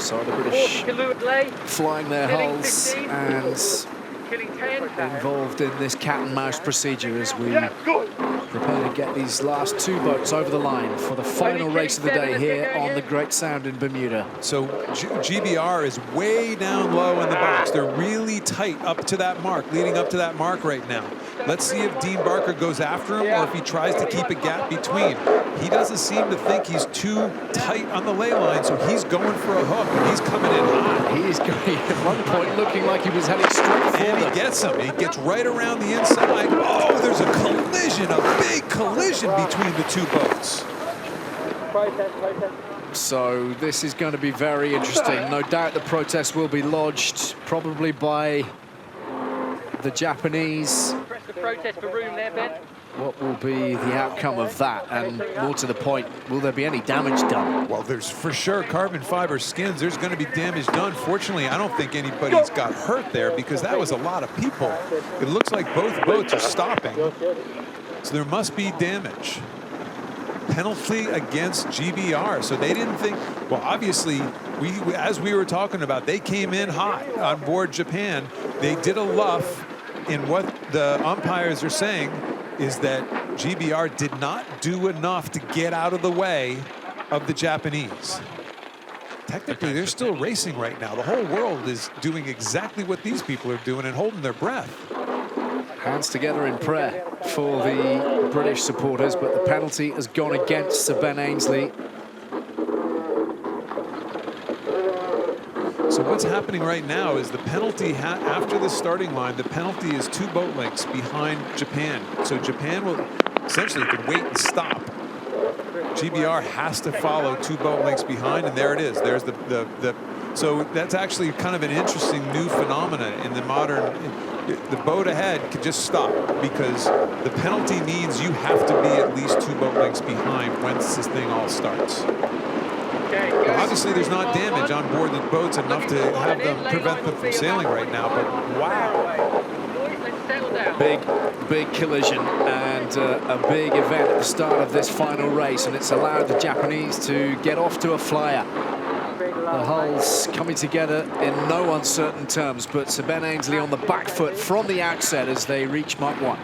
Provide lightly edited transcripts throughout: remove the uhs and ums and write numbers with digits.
So the British flying their hulls and involved in this cat and mouse procedure as we prepare to get these last two boats over the line for the final race of the day here on the Great Sound in Bermuda. So GBR is way down low in the box. They're really tight up to that mark, leading up to that mark right now. Let's see if Dean Barker goes after him or if he tries to keep a gap between. He doesn't seem to think he's too tight on the lay line, so he's going for a hook, and he's coming in high. He is going at one point looking like he was heading straight for them. And he gets him. He gets right around the inside. Oh, there's a collision, a big collision between the two boats. So this is going to be very interesting. No doubt the protest will be lodged, probably by the Japanese. Press the protest for room there, Ben. What will be the outcome of that? And more to the point, will there be any damage done? Well, there's for sure carbon fiber skins. There's going to be damage done. Fortunately, I don't think anybody's got hurt there because that was a lot of people. It looks like both boats are stopping. So there must be damage. Penalty against GBR. So they didn't think, well, obviously, as we were talking about, they came in high on board Japan. They did a luff in what the umpires are saying is that GBR did not do enough to get out of the way of the Japanese. Technically, they're still racing right now. The whole world is doing exactly what these people are doing and holding their breath. Hands together in prayer for the British supporters, but the penalty has gone against Sir Ben Ainslie. So what's happening right now is the penalty, after the starting line, the penalty is 2 boat lengths behind Japan. So Japan will essentially could wait and stop. GBR has to follow 2 boat lengths behind, and there it is. There's so that's actually kind of an interesting new phenomena in the modern. The boat ahead could just stop because the penalty means you have to be at least 2 boat lengths behind once this thing all starts. Well, obviously, there's not damage on board the boats enough to have them prevent them from sailing right now, but wow. Big collision and a big event at the start of this final race, and it's allowed the Japanese to get off to a flyer. The hulls coming together in no uncertain terms, but Sir Ben Ainslie on the back foot from the outset as they reach Mach 1.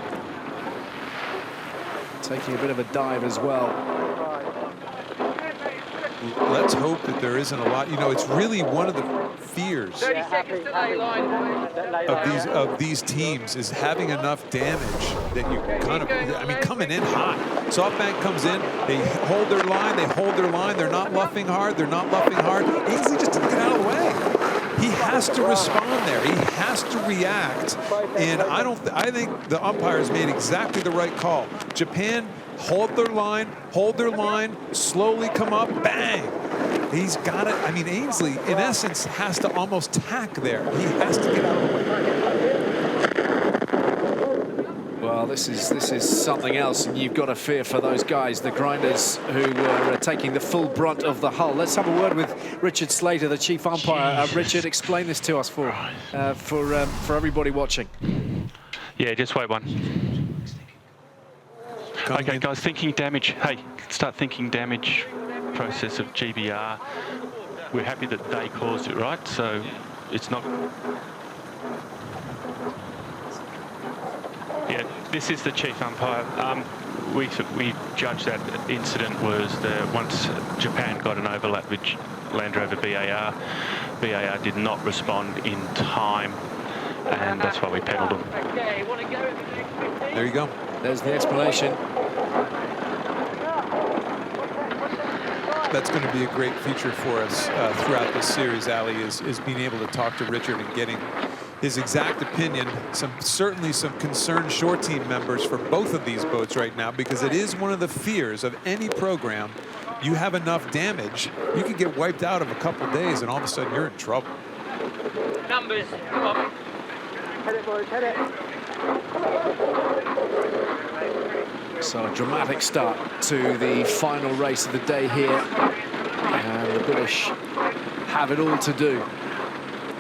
Taking a bit of a dive as well. Let's hope that there isn't a lot. You know, it's really one of the fears of these teams is having enough damage that you kind of, I mean, coming in hot. SoftBank comes in, they hold their line, they're not luffing hard, Ainsley just didn't get out of the way. He has to respond there. He has to react. And I think the umpires made exactly the right call. Japan, hold their line, slowly come up, bang. He's got it. I mean, Ainslie, in essence, has to almost tack there. He has to get out of the way. Well, this is something else, and you've got to fear for those guys, the grinders who were taking the full brunt of the hull. Let's have a word with Richard Slater, the chief umpire. Richard, explain this to us for everybody watching. Yeah, just wait one. Okay, guys, thinking damage. Hey, start thinking damage process of GBR. We're happy that they caused it, right? So it's not... Yeah, this is the chief umpire. We judged that incident was once Japan got an overlap with Land Rover BAR, BAR did not respond in time, and that's why we pedalled them. There you go. There's the explanation. That's going to be a great feature for us throughout this series, Ali, is being able to talk to Richard and getting his exact opinion. Certainly some concerned shore team members for both of these boats right now, because it is one of the fears of any program. You have enough damage, you could get wiped out of a couple days, and all of a sudden you're in trouble. Numbers, come on. Hit it, boys, hit it. So a dramatic start to the final race of the day here, and the British have it all to do.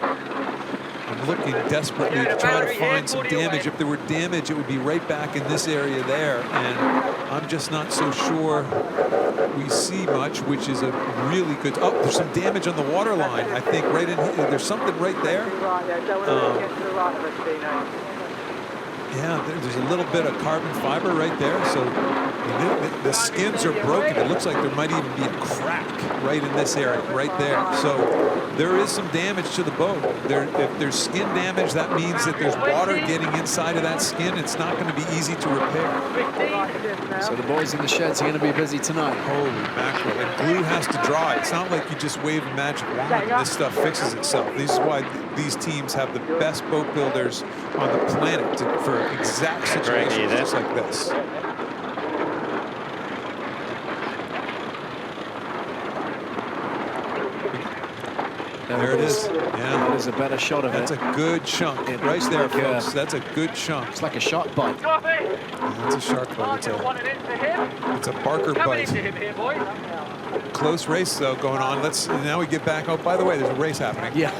I'm looking desperately to try to find some damage. If there were damage, it would be right back in this area there, and I'm just not so sure we see much, which is a really good. Oh, there's some damage on the water line. I think right in here. There's something right there. Yeah, there's a little bit of carbon fiber right there. So the skins are broken. It looks like there might even be a crack right in this area, right there. So there is some damage to the boat. If there's skin damage, that means that there's water getting inside of that skin. It's not going to be easy to repair. So the boys in the sheds are going to be busy tonight. Holy mackerel. And glue has to dry. It's not like you just wave a magic wand and this stuff fixes itself. This is why these teams have the best boat builders on the planet for exact situations just like this. There it is. Yeah, there's a better shot of That's it. a good chunk right there, folks. That's a good chunk. It's like a shark bite. That's a shark bite. It's a Barker bite. Close race though going on. Now we get back. Oh, by the way, there's a race happening. Yeah.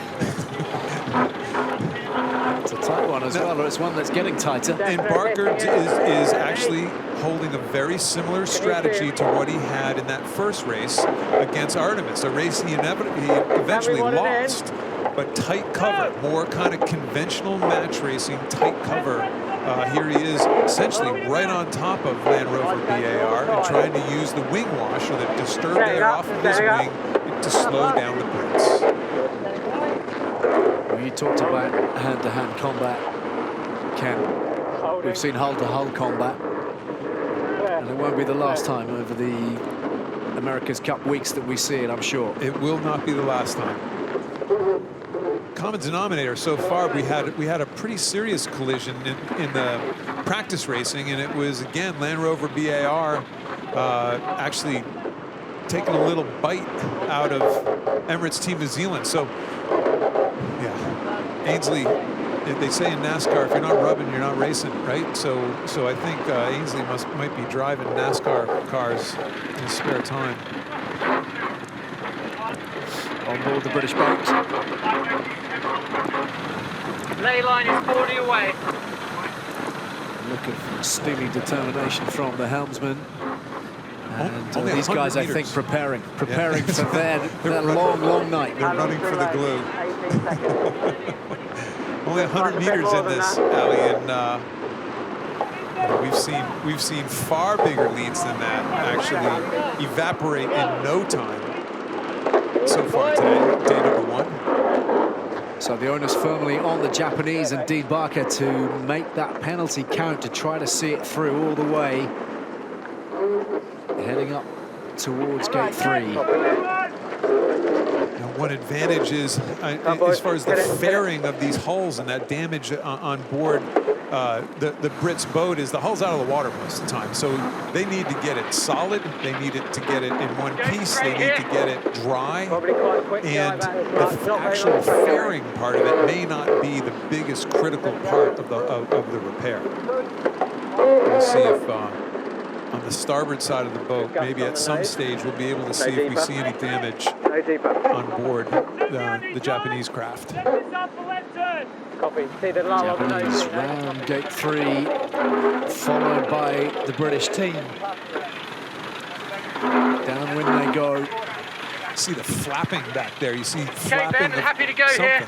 It's a tight one as well, or it's one that's getting tighter. And Barker is actually holding a very similar strategy to what he had in that first race against Artemis, a race he eventually lost, but tight cover, more kind of conventional match racing, tight cover. Here he is essentially right on top of Land Rover BAR and trying to use the wing wash, or the disturbed air off of his wing, to slow down the Brits. You talked about hand-to-hand combat, Ken. We've seen hull-to-hull combat. And it won't be the last time over the America's Cup weeks that we see it, I'm sure. It will not be the last time. Common denominator so far, we had a pretty serious collision in the practice racing, and it was again Land Rover BAR actually taking a little bite out of Emirates Team New Zealand. So yeah, Ainsley, they say in NASCAR, if you're not rubbing, you're not racing, right? So I think Ainsley might be driving NASCAR cars in his spare time. On board the British boat. Ley line is 40 away. Look of steely determination from the helmsman. And Only these guys, 100 I think, meters. preparing Yeah. for their long night. They're running for the glue. Only 100 meters in this, Ali, and we've seen far bigger leads than that actually evaporate in no time so far today. Day number 1. So the onus firmly on the Japanese and Dean Barker to make that penalty count, to try to see it through all the way. Heading up towards gate 3. Now, one advantage is, as far as the fairing of these hulls and that damage on board the Brits' boat, is the hull's out of the water most of the time. So they need to get it solid. They need it to get it in one piece. They need to get it dry. And the actual fairing part of it may not be the biggest critical part of the repair. We'll see if on the starboard side of the boat, maybe at some stage we'll be able to see if we see any damage on board the Japanese craft. Japanese round gate 3, followed by the British team. Downwind they go. See the flapping back there. You see flapping Ben, happy to go something. here.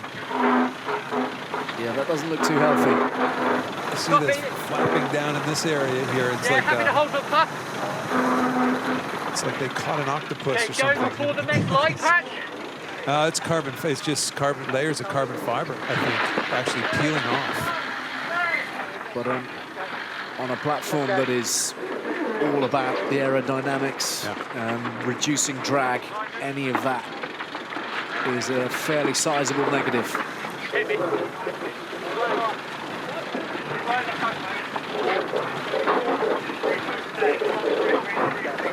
Yeah, that doesn't look too healthy. You see this flapping down in this area here. It's like happy to hold the puck. it's like they caught an octopus or Going something. before the next light patch. It's carbon. It's just carbon layers of carbon fiber, I think, actually peeling off. But on a platform that is all about the aerodynamics, reducing drag, any of that is a fairly sizable negative.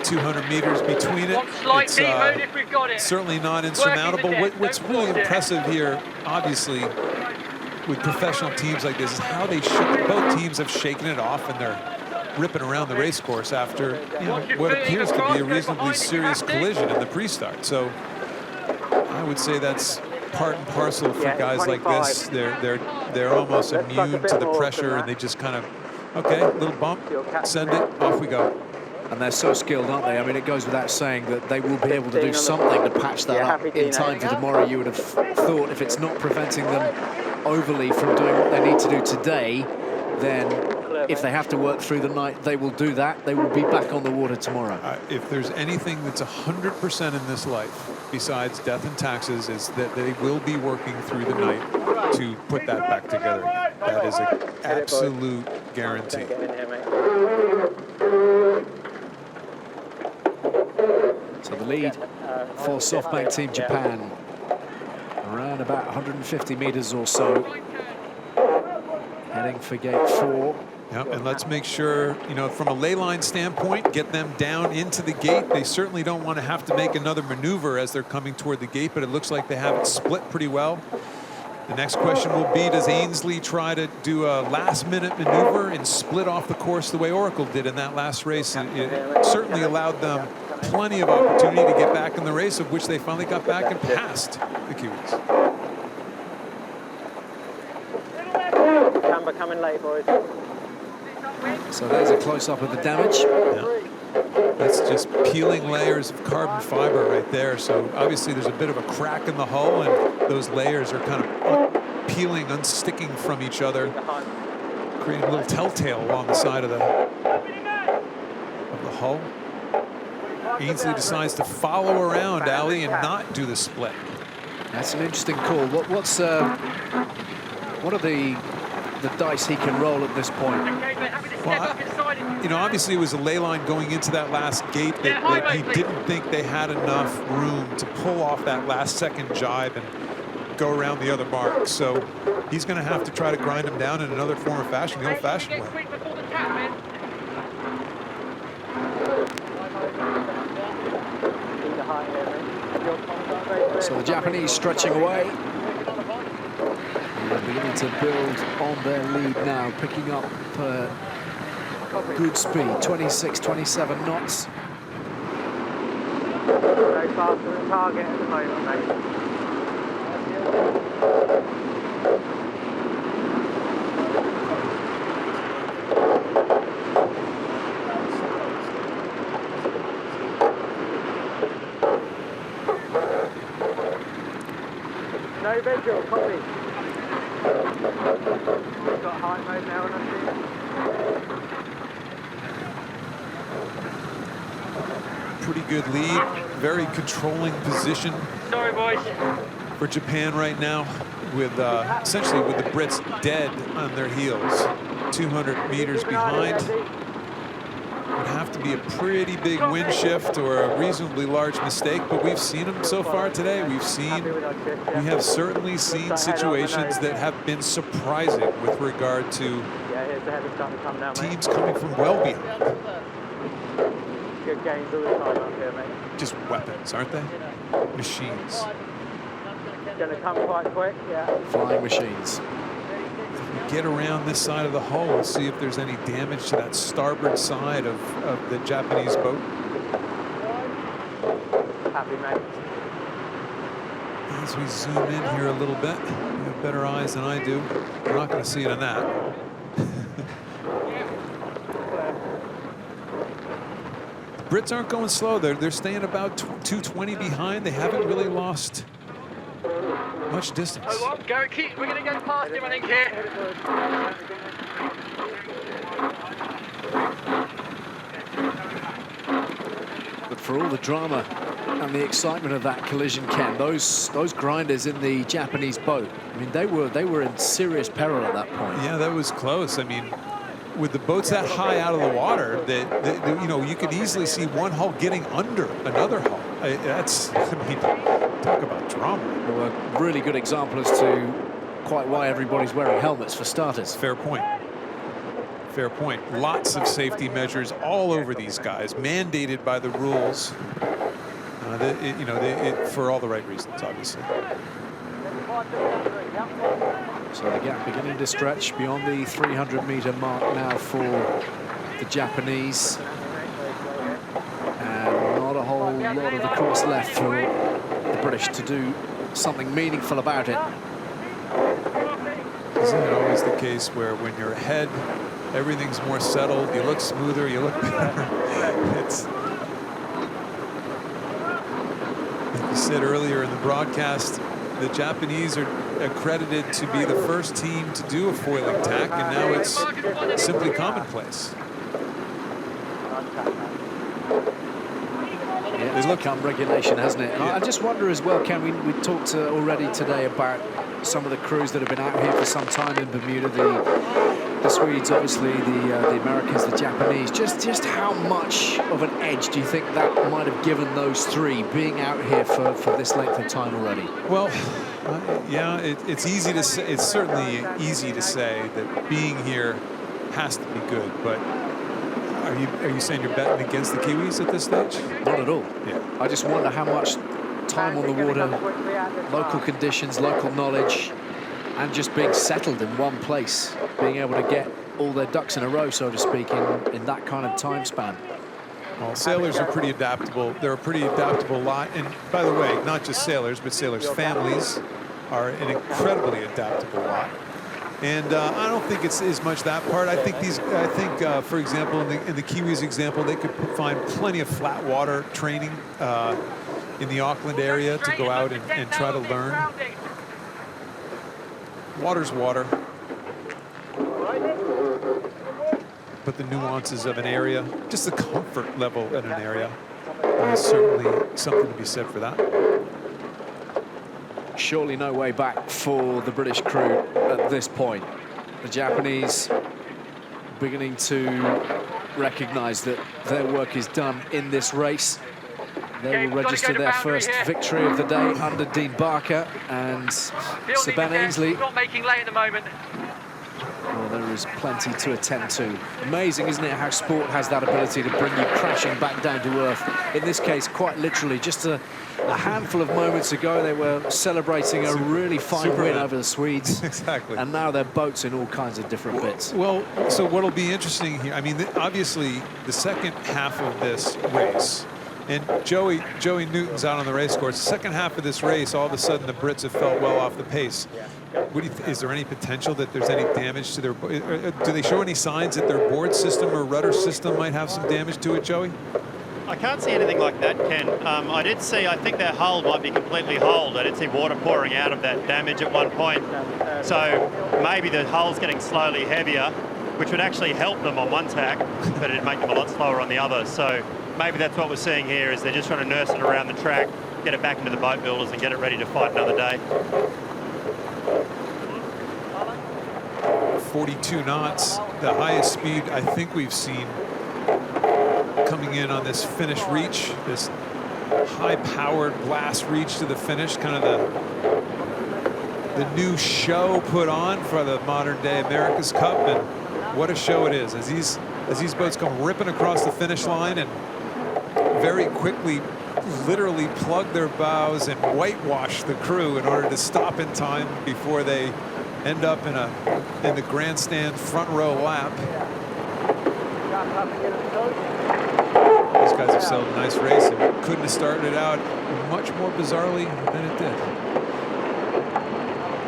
200 meters between it. It's certainly not insurmountable. What's really impressive here, obviously, with professional teams like this, is how they both teams have shaken it off, and they're ripping around the race course after what appears to be a reasonably serious collision in the pre-start. So I would say that's part and parcel for guys like this. They're almost immune to the pressure, and they just kind of, okay, little bump, send it, off we go. And they're so skilled, aren't they? I mean, it goes without saying that they will be able to do something to patch that up in time for tomorrow. You would have thought if it's not preventing them overly from doing what they need to do today, then if they have to work through the night, they will do that. They will be back on the water tomorrow. If there's anything that's 100% in this life, besides death and taxes, is that they will be working through the night to put that back together. That is an absolute guarantee. So the lead for SoftBank Team Japan, around about 150 meters or so, heading for gate 4. Yep, and let's make sure, you know, from a ley line standpoint, get them down into the gate. They certainly don't want to have to make another maneuver as they're coming toward the gate, but it looks like they have it split pretty well. The next question will be, does Ainsley try to do a last-minute maneuver and split off the course the way Oracle did in that last race? It certainly allowed them plenty of opportunity to get back in the race, of which they finally got back and passed the Kiwis. Camber coming late, boys. So there's a close-up of the damage. Yeah. That's just peeling layers of carbon fiber right there. So obviously there's a bit of a crack in the hull, and those layers are kind of peeling, unsticking from each other, creating a little telltale along the side of the hull. Ainsley decides to follow around Ali and not do the split. That's an interesting call. What are the dice he can roll at this point? Well, you know, obviously it was a ley line going into that last gate that he didn't think they had enough room to pull off that last second jibe and go around the other mark. So he's going to have to try to grind him down in another form or fashion, the old-fashioned way. So the Japanese stretching away. They're beginning to build on their lead now, picking up good speed, 26, 27 knots. Very faster than target at the moment, mate. No visual, copy. We've got high mode now, and I see. Pretty good lead, very controlling position. Sorry, boys. For Japan right now, with essentially with the Brits dead on their heels, 200 meters behind. Would have to be a pretty big wind shift or a reasonably large mistake, but we've seen them so far today. We have certainly seen situations that have been surprising with regard to teams coming from well beyond. Good games all the time up here, mate. Just weapons, aren't they? Machines. Going to come quite quick, yeah. Flying machines. Get around this side of the hull and see if there's any damage to that starboard side of the Japanese boat. Happy, mate. As we zoom in here a little bit, you have better eyes than I do. We're not going to see it on that. The Brits aren't going slow. They're staying about 220 behind. They haven't really lost much distance. Oh, well, Garrett, we're going to go past him, I think, here. But for all the drama and the excitement of that collision, Ken, those grinders in the Japanese boat, I mean, they were in serious peril at that point. Yeah, that was close. I mean, with the boats that high out of the water, that you know, you could easily see one hull getting under another hull. That's, I mean, talk about drama. Well, a really good example as to quite why everybody's wearing helmets for starters. Fair point. Fair point. Lots of safety measures all over these guys, mandated by the rules. For all the right reasons, obviously. So the gap beginning to stretch beyond the 300-meter mark now for the Japanese. And not a whole lot of the course left for the British to do something meaningful about it. Isn't it always the case where when you're ahead Everything's more settled. You look smoother. You look better. It's, like you said earlier in the broadcast, the Japanese are accredited to be the first team to do a foiling tack, and now it's simply commonplace. Yeah, it's become regulation, hasn't it? And Yeah. I just wonder as well, Ken, we talked already today about some of the crews that have been out here for some time in Bermuda, the Swedes, obviously, the Americans, the Japanese. Just how much of an edge do you think that might have given those three being out here for this length of time already? Well, yeah, it's easy to say. It's certainly easy to say that being here has to be good, but are you saying you're betting against the Kiwis at this stage? Not at all. Yeah. I just wonder how much time on the water, local conditions, local knowledge, and just being settled in one place, being able to get all their ducks in a row, so to speak, in that kind of time span. Well, sailors are pretty adaptable. They're a pretty adaptable lot. And by the way, not just sailors, but sailors' families are an incredibly adaptable lot. And I don't think it's as much that part. I think for example, in the Kiwis example, they could find plenty of flat water training in the Auckland area to go out and try to learn. Water's water. But the nuances of an area, just the comfort level in an area, is certainly something to be said for that. Surely no way back for the British crew at this point. The Japanese beginning to recognize that their work is done in this race. They will register their first victory of the day under Dean Barker and Sir Ben Ainsley. Not making late at the moment. Well, there is plenty to attend to. Amazing, isn't it, how sport has that ability to bring you crashing back down to earth. In this case, quite literally, just a handful of moments ago, they were celebrating a really fine win over the Swedes. Exactly. And now their boats in all kinds of different bits. Well, so what'll be interesting here, I mean, obviously, the second half of this race, and Joey Newton's out on the race course. The second half of this race, all of a sudden, the Brits have felt well off the pace. What do you is there any potential that there's any damage to their? Do they show any signs that their board system or rudder system might have some damage to it, Joey? I can't see anything like that, Ken. I did see, I think their hull might be completely hulled. I did see water pouring out of that damage at one point. So maybe the hull's getting slowly heavier, which would actually help them on one tack, but it'd make them a lot slower on the other. So maybe that's what we're seeing here, is they're just trying to nurse it around the track, get it back into the boat builders and get it ready to fight another day. 42 knots, the highest speed I think we've seen coming in on this finish reach, this high-powered blast reach to the finish, kind of the new show put on for the modern-day America's Cup, and what a show it is as these boats come ripping across the finish line and very quickly literally plug their bows and whitewash the crew in order to stop in time before they end up in the grandstand front row lap. These guys have sailed a nice race and couldn't have started it out much more bizarrely than it did.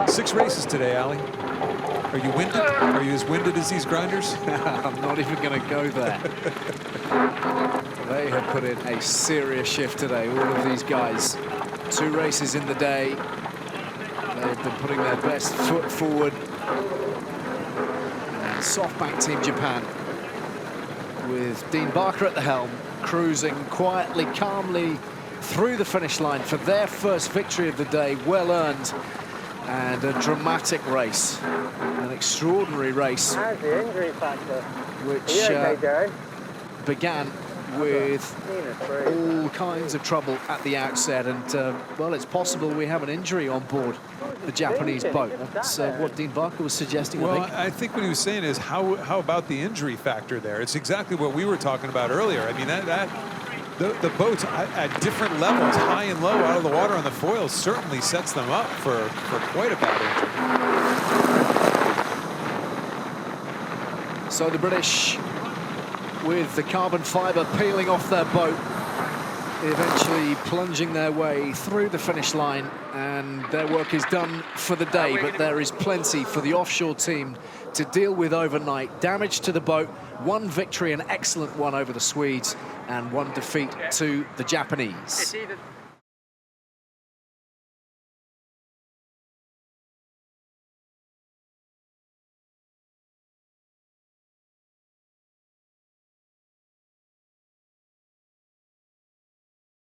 6 races today, Ali. Are you winded? Are you as winded as these grinders? I'm not even going to go there. They have put in a serious shift today, all of these guys. 2 races in the day. They've been putting their best foot forward. And SoftBank Team Japan, with Dean Barker at the helm, cruising quietly, calmly through the finish line for their first victory of the day, well earned, and a dramatic race, an extraordinary race, How's the injury factor? which began with all all kinds of trouble at the outset, and well, it's possible we have an injury on board the Japanese boat. That's what Dean Barker was suggesting. Well, I think. I think what he was saying is how about the injury factor there? It's exactly what we were talking about earlier. I mean, the boats at different levels, high and low, out of the water on the foils, certainly sets them up for quite a bad injury. So the British, with the carbon fiber peeling off their boat, eventually plunging their way through the finish line, and their work is done for the day, but there is plenty for the offshore team to deal with overnight. Damage to the boat, one victory, an excellent one over the Swedes, and one defeat to the Japanese. It's either